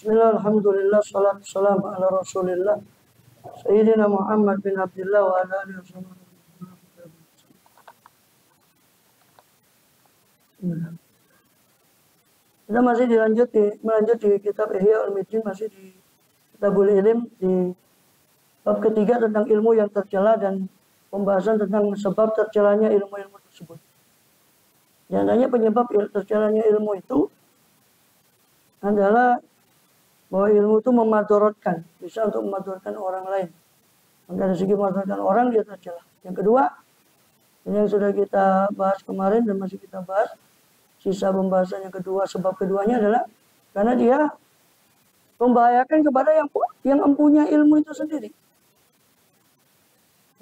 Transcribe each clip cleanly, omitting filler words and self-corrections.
Bismillah, alhamdulillah, salatu salam ala rasulillah Sayyidina Muhammad bin Abdullah wa ala alihi wasallam. Kita masih melanjut di kitab Ihya Ulumuddin, masih di Kitabul Ilm, di bab ketiga tentang ilmu yang tercela dan pembahasan tentang sebab tercelanya ilmu-ilmu tersebut. Di antaranya penyebab tercelanya ilmu itu adalah bahwa ilmu itu memadorotkan, bisa untuk memadorotkan orang lain. Maka dari segi memadorotkan orang, dia tercela. Yang kedua, ini yang sudah kita bahas kemarin dan masih kita bahas, sisa pembahasan yang kedua, sebab keduanya adalah karena dia membahayakan kepada yang mempunyai ilmu itu sendiri.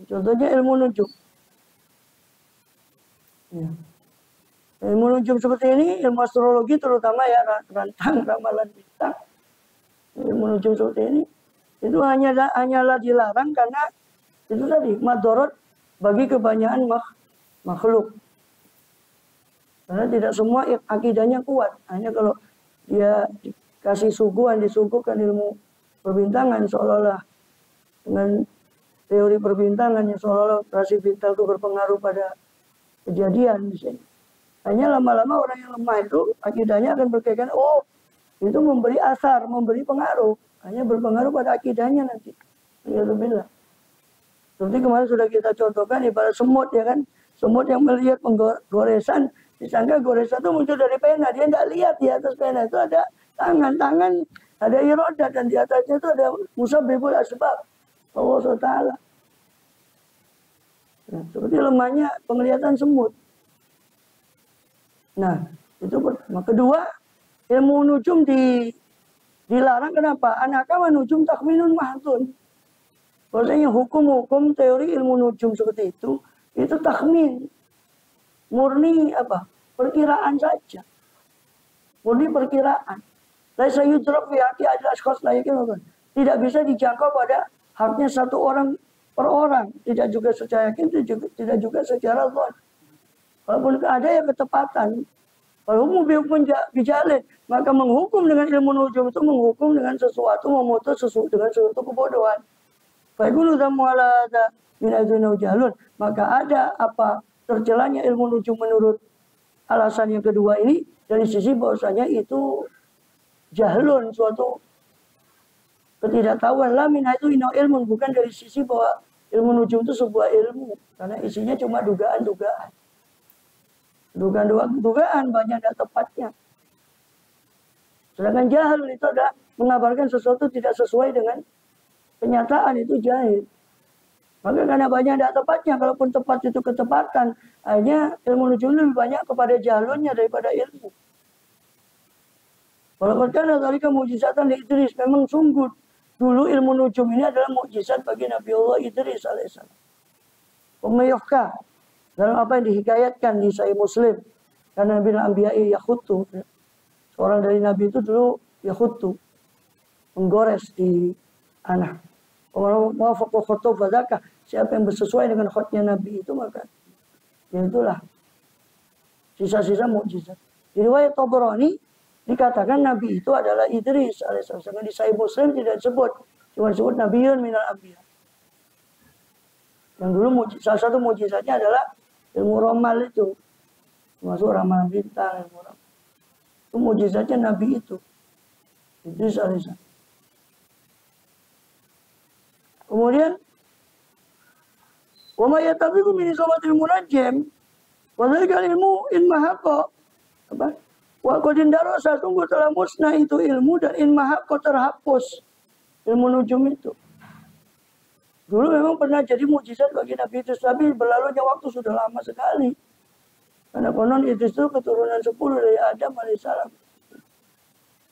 Contohnya ilmu nujum. Ya. Ilmu nujum seperti ini, ilmu astrologi terutama ya, rantang, ramalan bintang. Ilmu nujum seperti ini, itu hanyalah dilarang karena itu tadi, madorot bagi kebanyakan makhluk. Karena tidak semua akidahnya kuat. Hanya kalau dia dikasih disuguhkan ilmu perbintangan, seolah-olah dengan teori perbintangan yang seolah-olah rasi bintang itu berpengaruh pada kejadian di sini. Hanya lama-lama orang yang lemah itu akidahnya akan berkaitan, oh itu memberi asar, memberi pengaruh, hanya berpengaruh pada akidahnya nanti. Alhamdulillah. Seperti kemarin sudah kita contohkan ibarat semut, ya kan, semut yang melihat goresan, disangka goresan itu muncul dari pena, dia tidak lihat di atas pena itu ada tangan, ada irodat, dan di atasnya itu ada musabbibul asbab, Allah SWT. Nah, seperti lemahnya penglihatan semut. Nah, itu pertama. Kedua, ilmu nujum dilarang. Kenapa? Anakama nujum takhminun mahdun. Bahwasanya hukum-hukum teori ilmu nujum seperti itu takhmin. Murni apa? Perkiraan saja. Murni perkiraan. Laisa yudrak fi haqi al-ashkhas la yakin. Tidak bisa dijangkau pada haknya satu orang per orang. Tidak juga secara yakin, tidak juga secara dhon. Walaupun ada yang ketepatan. Kalau hukum bijalin, maka menghukum dengan ilmu nujum itu menghukum dengan sesuatu, memutus dengan sesuatu kebodohan. Faikulu tamuala min adzina jalun. Maka ada apa tercelanya ilmu nujum menurut alasan yang kedua ini dari sisi bahwasanya itu jahlun, suatu ketidaktahuan. La min itu ina ilmu, bukan dari sisi bahwa ilmu nujum itu sebuah ilmu, karena isinya cuma dugaan-dugaan. Dugaan banyak tidak tepatnya. Sedangkan jahil itu adalah mengabarkan sesuatu tidak sesuai dengan kenyataan, itu jahil. Maka karena banyak tidak tepatnya, kalaupun tepat itu ketepatan, akhirnya ilmu nujum lebih banyak kepada jahlunnya daripada ilmu. Walaupun karena tadi mukjizatan di Idris, memang sungguh dulu ilmu nujum ini adalah mukjizat bagi Nabi Allah Idris alaihissalam. Umayyuhka dalam apa yang dihikayatkan di Sahih Muslim, karena Nabi Anbiya'i yakhutu, seorang dari Nabi itu dulu yakhutu, menggores di anak. Kalau wafaqu khutub fadzaka, siapa yang bersesuai dengan khutnya Nabi itu, maka ya itulah sisa-sisa mukjizat. Di riwayat Tabrani dikatakan Nabi itu adalah Idris alaihissalam. Di Sahih Muslim tidak disebut, cuma disebut Nabiyyun minal anbiya. Yang dulu salah satu mukjizatnya adalah ilmu ramal itu, termasuk ramalan bintang, ilmu ramal. Itu mukjizatnya Nabi itu, Idris alaihissalam. Kemudian, wa ma yatabiqu min isomatil munajjim, wa dzalika ilmu in mahaqqa. Apa? Wa qadin darasa, sungguh telah musnah itu ilmu, dan in mahaqqa terhapus ilmu nujum itu. Dulu memang pernah jadi mukjizat bagi Nabi Idris, tapi berlalunya waktu sudah lama sekali. Karena konon Idris itu keturunan 10 dari Adam alaihissalam.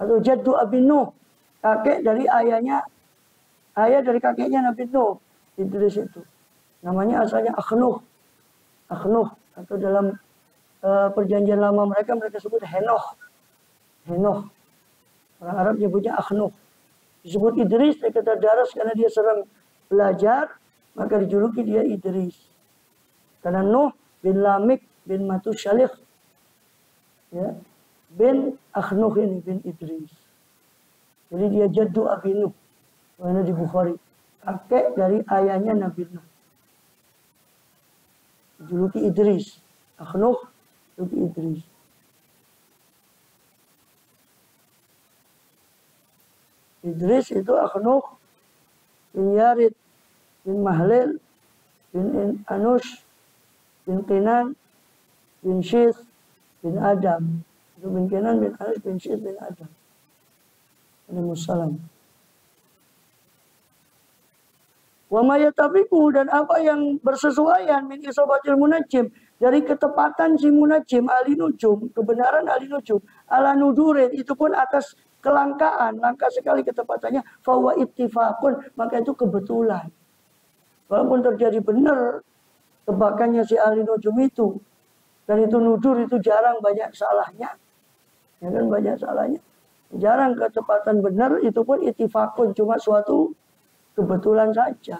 Atau jaddu Abi Nuh, kakek dari ayah dari kakeknya Nabi Nuh, Idris itu. Namanya asalnya Akhnuh, atau dalam perjanjian lama mereka sebut Henoch. Orang Arab nyebutnya Akhnuh. Disebut Idris, dia kata daras karena dia sering belajar, maka dijuluki dia Idris. Karena Nuh bin Lamik bin Matusyalikh, ya, bin Akhnuh ini bin Idris. Jadi dia jaddu Abi Nuh. Mana di Bukhari. Kakek dari ayahnya Nabi Nuh. Juluki Idris. Nuh, juluki Idris. Idris itu Nuh bin Yarid bin Mahlil bin Anush bin Qinan bin Syith bin Adam. Itu bin Qinan bin Anush bin Syith bin Adam. Waalaikumsalam. Wa ma yatabiqu, dan apa yang bersesuaian min isobatil munajjim, dari ketepatan si munajjim ahli nujum, kebenaran ahli nujum, ala nudurin, itu pun atas kelangkaan, langka sekali ketepatannya, fawa ittifaqun, maka itu kebetulan. Walaupun terjadi benar tebakannya si ahli nujum itu, dan itu nudur itu jarang, banyak salahnya. Ya kan, banyak salahnya. Jarang ketepatan benar, itu pun ittifaqun, cuma suatu kebetulan saja.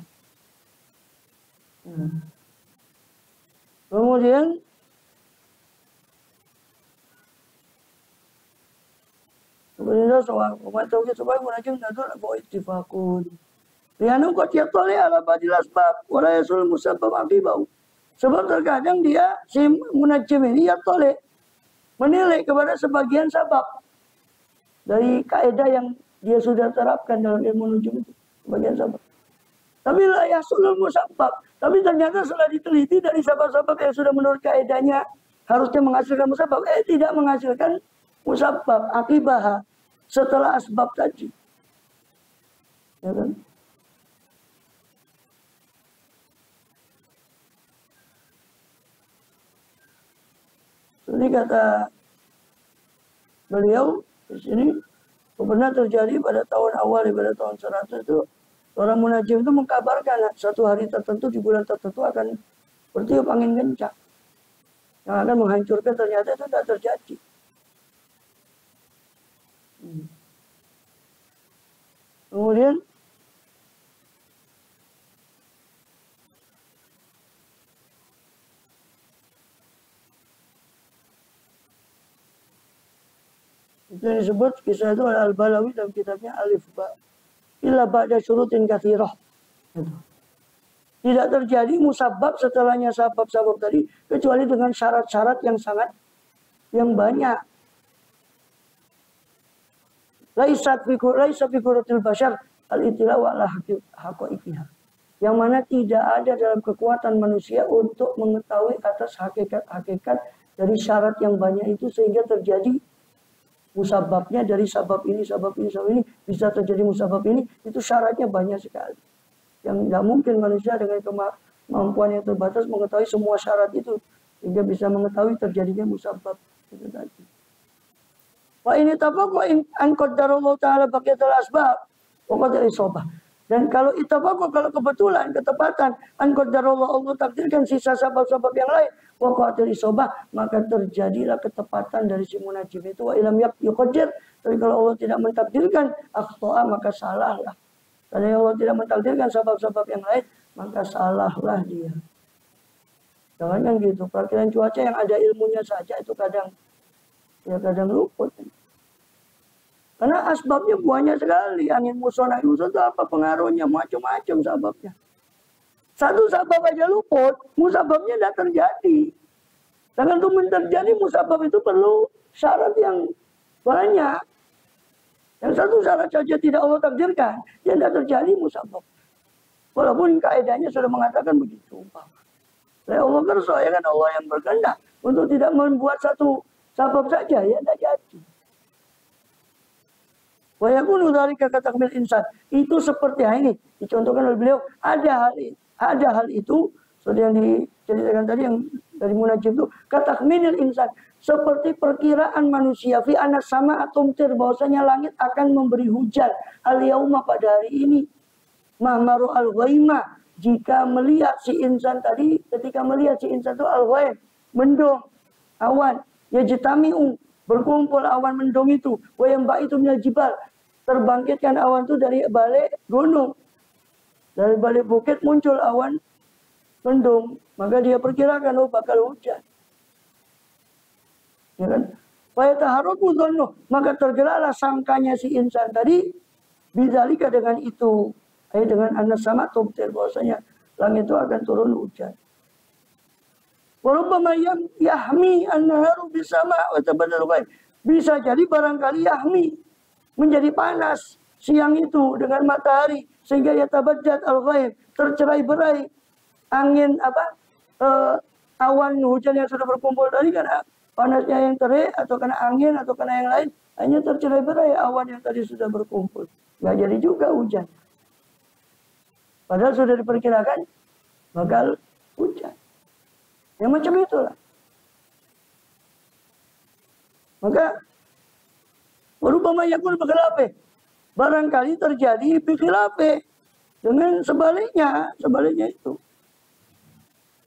Kemudian sebenarnya soal umat tauhid supaya munajim nadur bahwa ittifaqun. Lianu qad yatali ala badil asbab wa la yasul musabbab aqibau. Sebab terkadang dia si munajim ini yatali menilai kepada sebagian sebab dari kaidah yang dia sudah terapkan dalam ilmu nujum itu, sebagian sebab. Tapi la yasul musabbab. Tapi ternyata setelah diteliti dari sebab-sebab yang sudah menurut kaidahnya harusnya menghasilkan musabbab, tidak menghasilkan musabbab akibah setelah asbab tadi. Ya kan? Jadi kata beliau di sini, pernah terjadi pada tahun awal, pada tahun 100 itu, orang munajim itu mengkabarkan satu hari tertentu di bulan tertentu akan bertiup angin kencang yang akan menghancurkan, ternyata itu tidak terjadi. Kemudian itu yang disebut kisah itu oleh Al-Balawi dalam kitabnya Alif Ba. Illa ba'da syurutin katsirah. Tidak terjadi musabbab setelahnya sabab-sabab tadi kecuali dengan syarat-syarat yang banyak. Laisa fi qudratil bashar al-itila wa ala haqaiqiha. Yang mana tidak ada dalam kekuatan manusia untuk mengetahui atas hakikat-hakikat dari syarat yang banyak itu sehingga terjadi musababnya dari sabab ini, sabab ini, bisa terjadi musabab ini, itu syaratnya banyak sekali. Yang tidak mungkin manusia dengan kemampuan yang terbatas mengetahui semua syarat itu, sehingga bisa mengetahui terjadinya musabab itu tadi. Wa ini tafaqqu an qaddarallahu ta'ala baqiyatul asbab wa qadar isobah. Dan kalau itafaqu, kalau kebetulan, ketepatan, an qaddarallahu, Allah takdirkan sisa sabab-sabab yang lain, wa qadar isobah, maka terjadilah ketepatan dari si munajim itu. Wa ilam yuqaddir, tapi kalau Allah tidak mentakdirkan akhta'a, maka salahlah. Karena Allah tidak mentakdirkan sabab-sabab yang lain, maka salahlah dia. Jangan kan gitu. Perkiraan cuaca yang ada ilmunya saja itu kadang luput. Karena asbabnya banyak sekali. Angin muson itu apa pengaruhnya? Macam-macam sababnya. Satu sabab aja luput, musababnya tidak terjadi. Dan untuk terjadi musabab itu perlu syarat yang banyak. Yang satu syarat saja tidak Allah takdirkan, ya tidak terjadi musabab. Walaupun kaidahnya sudah mengatakan begitu. Allah kerso, ya kan, Allah yang berkehendak untuk tidak membuat satu sabab saja, ya tidak jadi. Wa yakunu dzalika katakmil insan. Itu seperti ini dicontohkan oleh beliau, ada hal itu seperti yang diceritakan tadi yang dari munajim itu, katakmil insan, seperti perkiraan manusia fi anas sama atumtir, bahwasanya langit akan memberi hujan al yauma, pada hari ini, mahmaru al ghaima, jika melihat si insan tadi, ketika melihat si insan itu al ghaim, mendung, awan, yajtami'u, berkumpul awan mendung itu, wa yanba'itu minal jibal, terbangkitkan awan itu dari balik gunung, dari balik bukit muncul awan mendung, maka dia perkirakan bakal hujan. Ya kan? Wa yataharraku dhannuh, maka tergeraklah sangkanya si insan tadi bidzalika dengan itu, dengan anna sama tubtir, bahwasanya langit itu akan turun hujan. Wa rubbama yahmi an-naharu bisama wa tabaddalu ghaib. Bisa jadi barangkali yahmi, menjadi panas siang itu dengan matahari sehingga yatabaddad al-ghaib, tercerai-berai angin awan hujan yang sudah berkumpul tadi karena panasnya yang terik atau kena angin atau kena yang lain, hanya tercerai-berai awan yang tadi sudah berkumpul. Nggak jadi juga hujan. Padahal sudah diperkirakan bakal hujan. Yang macam itulah. Maka berubah yakun bikhilafe, barangkali terjadi bikhilafe dengan sebaliknya itu.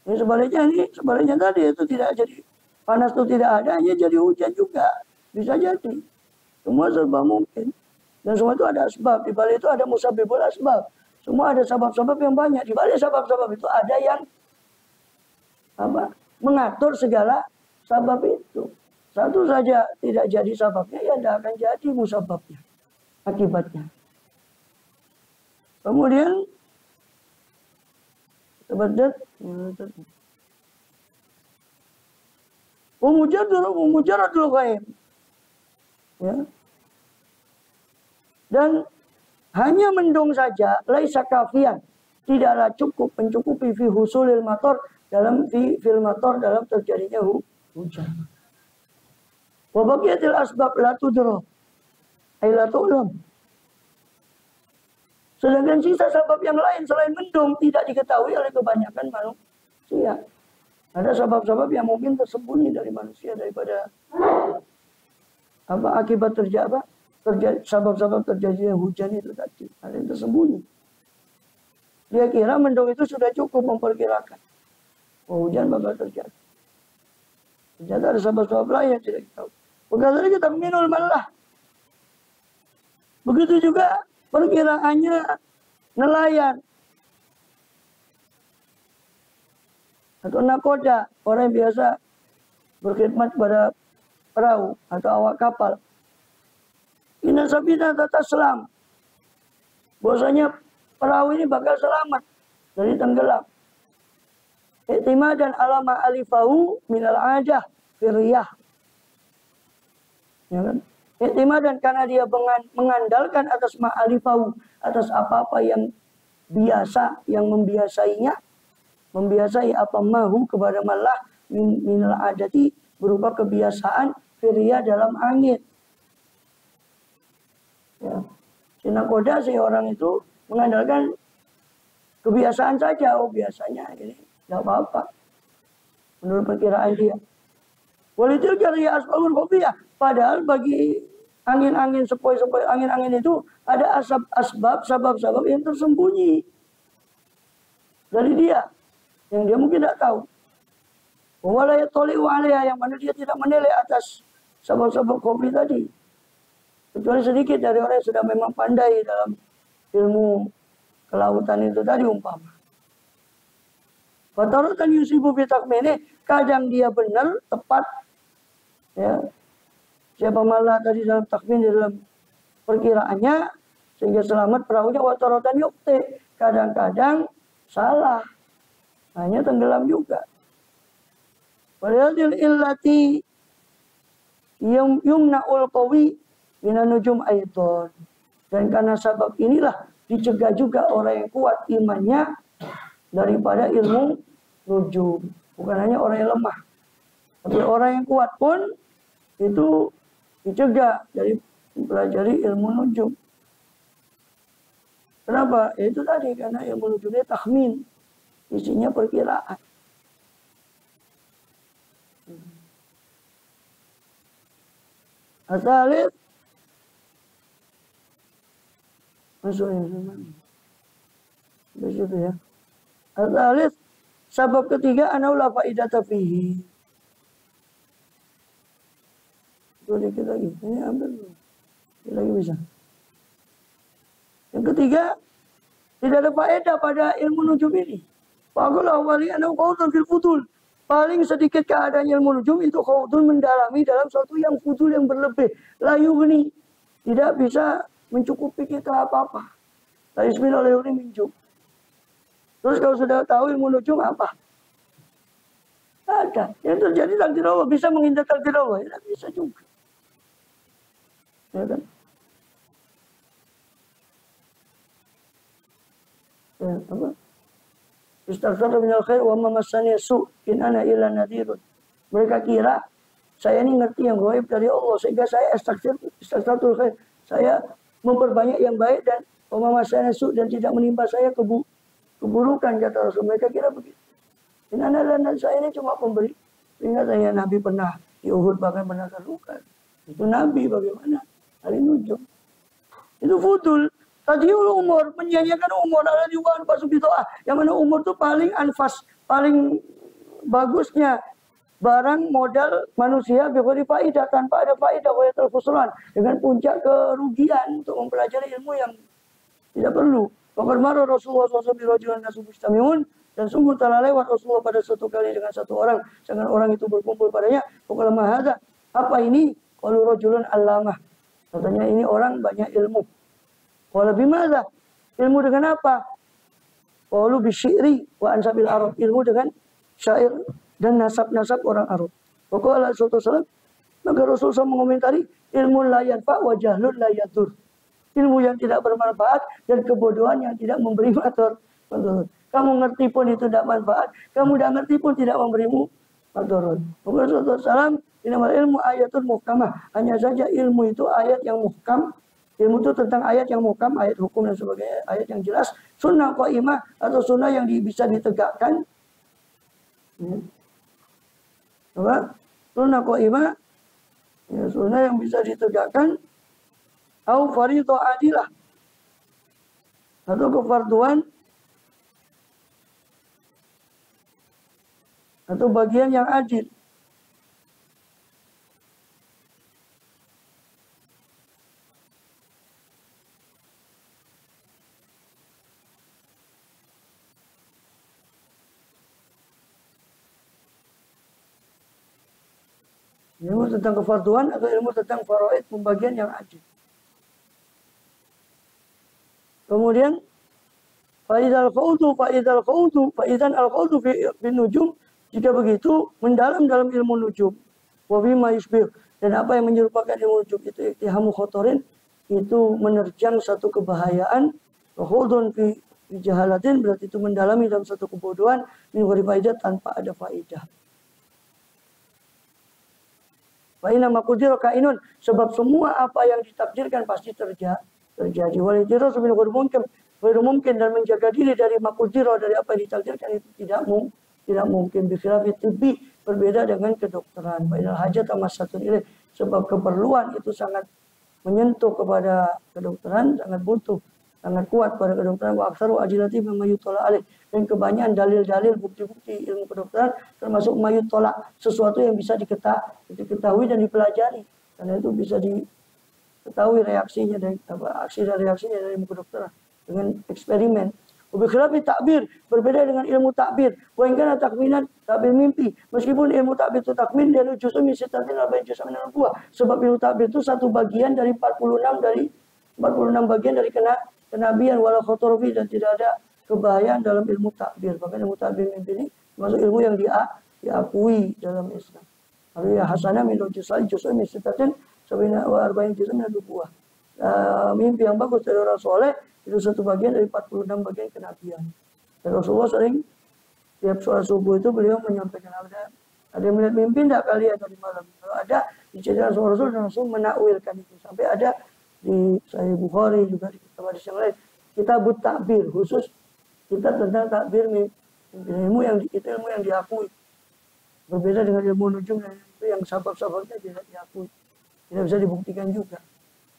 Ini sebaliknya tadi itu tidak jadi panas, itu tidak ada, hanya jadi hujan juga. Bisa jadi. Semua serba mungkin. Dan semua itu ada sebab. Di balik itu ada musabbibul asbab. Semua ada sebab-sebab yang banyak. Di balik sebab-sebab itu ada yang mengatur segala sebab itu. Satu saja tidak jadi sebabnya, ya tidak akan jadi musababnya. Akibatnya. Kemudian mujarradul ghaib. Ya. Dan hanya mendung saja, laisa kafian, tidaklah cukup mencukupi fi husulil mator, dalam fil mator, dalam terjadinya hujan. Wa baqiyatil asbab la tudra ay la tu'lam. Sedangkan sisa sebab yang lain selain mendung tidak diketahui oleh kebanyakan manusia. Ada sebab-sebab yang mungkin tersembunyi dari manusia daripada akibat terjadi sebab-sebab terjadinya hujan itu tadi. Ada yang tersembunyi. Dia kira mendung itu sudah cukup memperkirakan hujan bakal terjadi. Ternyata ada sebab-sebab lain yang tidak diketahui. Begitu kita minul malah. Begitu juga perkiraannya nelayan atau nakoda, orang yang biasa berkhidmat pada perahu atau awak kapal. Inna sabina tata selam, bahwasanya perahu ini bakal selamat dari tenggelam. I'timadan alama alifahu minal adah firiyah. Ya kan? I'timadan karena dia mengandalkan atas ma'alifahu, atas apa-apa yang biasa, yang membiasainya, membiasai apa mahu kepada malah minal adati, berupa kebiasaan firiyah dalam angin. Ya. Sinakoda si orang itu mengandalkan kebiasaan saja, biasanya ini tidak apa-apa menurut perkiraan dia. Walitil jariya asbabul khofiyah, padahal bagi angin-angin sepoi-sepoi angin-angin itu ada sebab-sebab yang tersembunyi dari dia yang dia mungkin tidak tahu. Wala yatali'u 'alaiha, yang mana dia tidak menilai atas sebab-sebab khofi tadi. Kecuali sedikit dari orang yang sudah memang pandai dalam ilmu kelautan itu tadi umpama. Fataratan yusibu bitakmini, kadang dia benar, tepat. Ya. Siapa malah tadi dalam takmin, dalam perkiraannya, sehingga selamat perahunya. Wataratan yukti, kadang-kadang salah, hanya tenggelam juga. Waliyadil illati yumna'ul qawi minan nujum aiton. Dan karena sebab inilah dicegah juga orang yang kuat imannya daripada ilmu nujum. Bukan hanya orang yang lemah, tapi orang yang kuat pun itu dicegah dari mempelajari ilmu nujum. Kenapa? Ya itu tadi, karena ilmu nujumnya takhmin, isinya perkiraan. Asalib masuk yang sama. Di situ ya. Asalib, sebab ketiga anaula faidata fihi. Sedikit lagi, ini ambil dulu. Lagi bisa. Yang ketiga, tidak ada faedah pada ilmu nujum ini. Faqul awwali annahu qawlun fil futul. Paling sedikit keadaan ilmu nujum itu khaudun, mendalami dalam suatu yang fudul, yang berlebih. La yughni, tidak bisa mencukupi kita apa-apa. La yusmin la yughni minjum. Terus kalau sudah tahu ilmu nujum apa? Ada. Yang terjadi takdir Allah. Bisa menghindar takdir Allah. Ya, bisa juga. Ya kan? Ya, apa? Istaghfar minal khair wa ma massani su in ana illa nadhirun. Mereka kira saya ini ngerti yang gaib dari Allah sehingga saya istaghfirul khair. Saya memperbanyak yang baik dan wa ma massani su dan tidak menimpa saya keburukan, kata Rasul. Mereka kira begitu. In ana illa nadhirun, saya ini cuma pemberi. Ingat saya Nabi pernah di Uhud bahkan pernah terluka. Itu Nabi bagaimana? Hari nujum. Itu fudul. Tadiul umur, menyanyikan umur, ada di wan pasuk bitoah. Yang mana umur itu paling anfas, paling bagusnya barang modal manusia beri faidah, tanpa ada faidah wayatul khusran, dengan puncak kerugian untuk mempelajari ilmu yang tidak perlu. Wakil marah Rasulullah SAW birajulan nasubh istamiun, dan sungguh telah lewat Rasulullah pada suatu kali dengan satu orang, sedangkan orang itu berkumpul padanya. Wakil mahadha, apa ini? Qalu rajulun allamah. Katanya ini orang banyak ilmu. Qala bimadza? Ilmu dengan apa? Qalu bisyiri wa ansabil Arab. Ilmu dengan syair dan nasab-nasab orang Arab. Qala sallallahu maka Rasul SAW mengomentari, ilmu la yanfa wa jahlun la yadur. Ilmu yang tidak bermanfaat dan kebodohan yang tidak memberi mador. Kamu ngerti pun itu tidak manfaat, kamu tidak ngerti pun tidak memberimu madorot. Rasulullah SAW, inamal ilmu ayatun muhkamah. Hanya saja ilmu itu ayat yang muhkam. Ilmu itu tentang ayat yang muhkam, ayat hukum dan sebagainya, ayat yang jelas. Sunnah qaimah atau sunnah yang bisa ditegakkan. Apa? Sunnah qaimah, ya, sunnah yang bisa ditegakkan. Au fardhu adilah, atau kefarduan atau bagian yang adil. Ilmu tentang kefarduan atau ilmu tentang faraid, pembagian yang adil. Kemudian faidal al-khawdu fi nujum, jika begitu mendalam dalam ilmu nujum. Wa bima yusbih, dan apa yang menyerupakan ilmu nujum itu iktihamu khotorin, itu menerjang satu kebahayaan. Wa khudun fi jahalatin, berarti itu mendalami dalam satu kebodohan, min ghairi faidah, tanpa ada faidah. Fa'inna maqdira kainun, sebab semua apa yang ditakdirkan pasti terjadi. Wal-ijra min ghairu mungkin, dan menjaga diri dari maqdira, dari apa yang ditakdirkan itu tidak mungkin. Bi khilafi tibbi, berbeda dengan kedokteran. Fa'inal hajat amassatun ilaih, sebab keperluan itu sangat menyentuh kepada kedokteran, sangat butuh, sangat kuat pada kedokteran. Wa aktsaru ajilati mimma yutala alaih, dan kebanyakan dalil-dalil bukti-bukti ilmu kedokteran termasuk mayutola, sesuatu yang bisa diketahui dan dipelajari, karena itu bisa diketahui reaksinya dari aksi dan reaksinya dari ilmu kedokteran dengan eksperimen. Ubikhilafi takbir, berbeda dengan ilmu takbir. Wa in kana takminan, takbir mimpi, meskipun ilmu takbir itu takmin, dia justru misitatin apa juz'an min al-nubuwah, sebab ilmu takbir itu satu bagian dari 46 bagian dari kenabian, walau khotorofi, dan tidak ada kebahayaan dalam ilmu takbir. Bahkan ilmu takbir mimpi ini masuk ilmu yang diakui dalam Islam. Artinya hasanah min juz'an min sittatin sab'ina wa arba'in juz'an min an-nubuwah. Mimpi yang bagus dari orang soleh itu satu bagian dari 46 bagian kenabian. Dan Rasulullah sering tiap sholat subuh itu beliau menyampaikan, ada yang melihat mimpi tidak kalian tadi malam? Kalau ada, diceritakan Rasul, dan Rasul menakwilkan itu. Sampai ada di Sahih Bukhari, juga di kitab hadis yang lain, kitab takbir khusus kita tentang takbir mimpi. Ilmu yang diakui, berbeda dengan ilmu nujum yang sabab-sababnya tidak diakui, tidak bisa dibuktikan juga,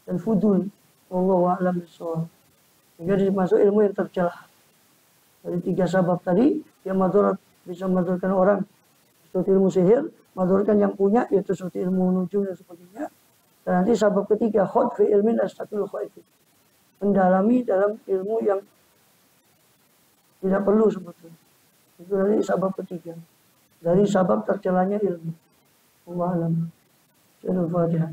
dan fudul. Wallahu a'lam bishawab. Sehingga dimasuk ilmu yang tercela. Dari 3 sabab tadi, yang madharat, bisa madharatkan orang seperti ilmu sihir, madharatkan yang punya, yaitu seperti ilmu nujum dan sebagainya. Dan nanti sabab ketiga, khod fi ilmin astatul khaifi, mendalami dalam ilmu yang tidak perlu sebetulnya. Itu nanti sabab ketiga. dari sabab tercelanya ilmu. Wallahu a'lam. Al-Fatihah.